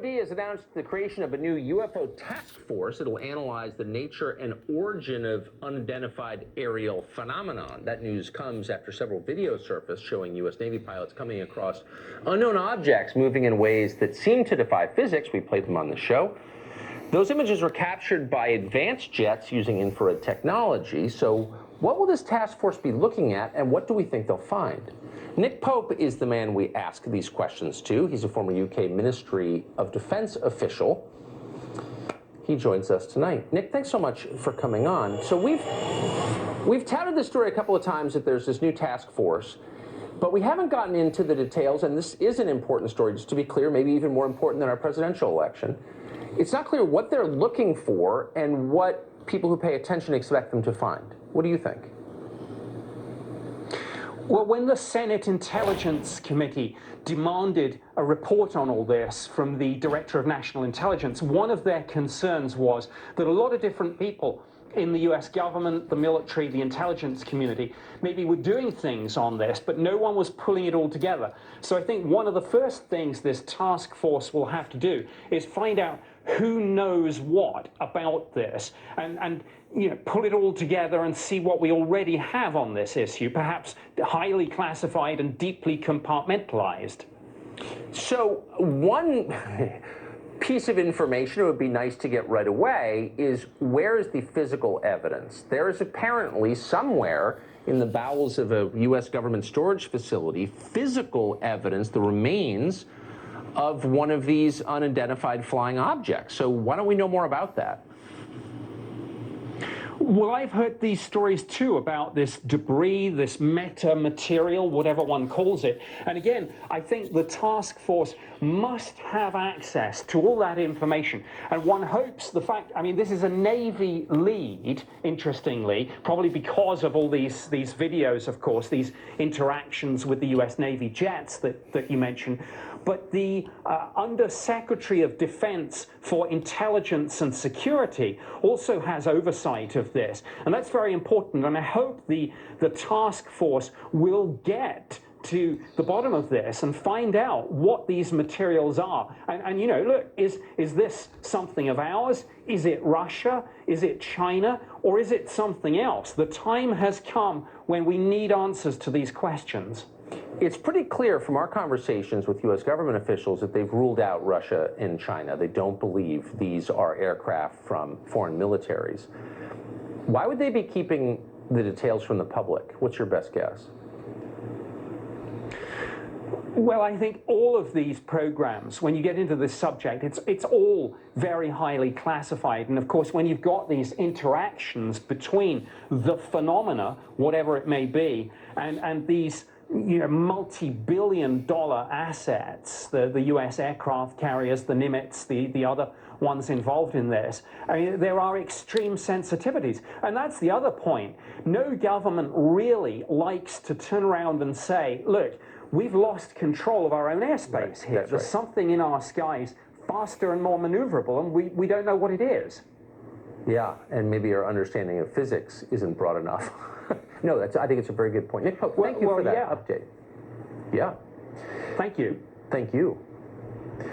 DoD has announced the creation of a new UFO task force. It'll analyze the nature and origin of unidentified aerial phenomenon. That news comes after several videos surfaced showing U.S. Navy pilots coming across unknown objects moving in ways that seem to defy physics. We played them on the show. Those images were captured by advanced jets using infrared technology. So what will this task force be looking at, and what do we think they'll find? Nick Pope is the man we ask these questions to. He's a former UK Ministry of Defense official. He joins us tonight. Nick, thanks so much for coming on. So we've touted this story a couple of times that there's this new task force, but we haven't gotten into the details, and this is an important story, just to be clear, maybe even more important than our presidential election. It's not clear what they're looking for and what people who pay attention expect them to find. What do you think? Well, when the Senate Intelligence Committee demanded a report on all this from the Director of National Intelligence, one of their concerns was that a lot of different people in the US government, the military, the intelligence community, maybe were doing things on this, but no one was pulling it all together. So I think one of the first things this task force will have to do is find out who knows what about this and you know, pull it all together and see what we already have on this issue, perhaps highly classified and deeply compartmentalized. So one piece of information it would be nice to get right away is, where is the physical evidence? There is apparently somewhere in the bowels of a U.S. government storage facility physical evidence, the remains of one of these unidentified flying objects. So why don't we know more about that? Well, I've heard these stories too about this debris, this metamaterial, whatever one calls it. And again, I think the task force must have access to all that information. And one hopes the fact, I mean, this is a Navy lead, interestingly, probably because of all these videos, of course, these interactions with the US Navy jets that you mentioned. But the Undersecretary of Defense for Intelligence and Security also has oversight of this. And that's very important. And I hope the task force will get to the bottom of this and find out what these materials are. And you know, look, is this something of ours? Is it Russia? Is it China? Or is it something else? The time has come when we need answers to these questions. It's pretty clear from our conversations with U.S. government officials that they've ruled out Russia and China. They don't believe these are aircraft from foreign militaries. Why would they be keeping the details from the public? What's your best guess? Well, I think all of these programs, when you get into this subject, it's all very highly classified. And of course, when you've got these interactions between the phenomena, whatever it may be, and these, you know, multi-billion-dollar assets, the U.S. aircraft carriers, the Nimitz, the other ones involved in this, I mean, there are extreme sensitivities. And that's the other point. No government really likes to turn around and say, look, we've lost control of our own airspace here. That's There's right. Something in our skies faster and more maneuverable, and we don't know what it is. Yeah, and maybe our understanding of physics isn't broad enough. No, I think it's a very good point. Nick Pope, thank you for that update. Yeah. Thank you. Thank you.